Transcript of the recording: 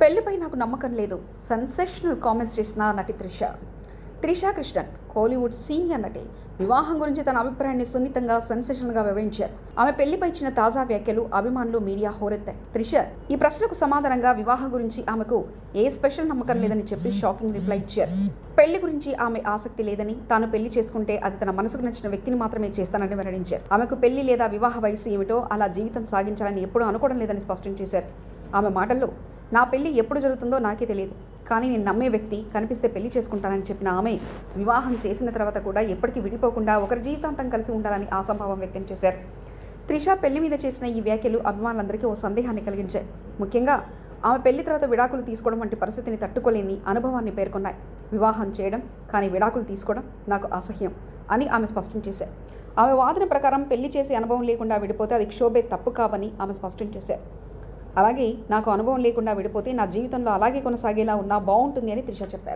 పెళ్లిపై నాకు నమ్మకం లేదు. సెన్సేషనల్ కామెంట్స్ చేసిన నటి త్రిష కృష్ణన్, కోలీవుడ్ సీనియర్ నటి, వివాహం గురించి తన అభిప్రాయాన్ని సున్నితంగా సెన్సేషనల్గా వివరించారు. ఆమె పెళ్లిపై ఇచ్చిన తాజా వ్యాఖ్యలు అభిమానులు, మీడియా హోరెత్తాయి. త్రిష ఈ ప్రశ్నకు సమాధానంగా వివాహం గురించి ఆమెకు ఏ స్పెషల్ నమ్మకం లేదని చెప్పి షాకింగ్ రిప్లై ఇచ్చారు. పెళ్లి గురించి ఆమె ఆసక్తి లేదని, తాను పెళ్లి చేసుకుంటే అది తన మనసుకు నచ్చిన వ్యక్తిని మాత్రమే చేస్తానని వెల్లడించారు. ఆమెకు పెళ్లి లేదా వివాహ వయసు ఏమిటో, అలా జీవితం సాగించాలని ఎప్పుడూ అనుకోవడం లేదని స్పష్టం చేశారు. ఆమె మాటల్లో, నా పెళ్లి ఎప్పుడు జరుగుతుందో నాకే తెలియదు, కానీ నేను నమ్మే వ్యక్తి కనిపిస్తే పెళ్లి చేసుకుంటానని చెప్పిన ఆమె వివాహం చేసిన తర్వాత కూడా ఎప్పటికీ విడిపోకుండా ఒకరి జీవితాంతం కలిసి ఉండాలని ఆశాభావం వ్యక్తం చేశారు. త్రిష పెళ్లి మీద చేసిన ఈ వ్యాఖ్యలు అభిమానులందరికీ ఓ సందేహాన్ని కలిగించాయి. ముఖ్యంగా ఆమె పెళ్లి తర్వాత విడాకులు తీసుకోవడం వంటి పరిస్థితిని తట్టుకోలేని అనుభవాన్ని పేర్కొన్నాయి. వివాహం చేయడం కానీ విడాకులు తీసుకోవడం నాకు అసహ్యం అని ఆమె స్పష్టం చేశారు. ఆమె వాదన ప్రకారం పెళ్లి చేసే అనుభవం లేకుండా విడిపోతే అది క్షోభే తప్పు కావని ఆమె స్పష్టం చేశారు. అలాగే నాకు అనుభవం లేకుండా విడిపోతే నా జీవితంలో అలాగే కొనసాగేలా ఉన్నా బాగుంటుంది అని త్రిష చెప్పారు.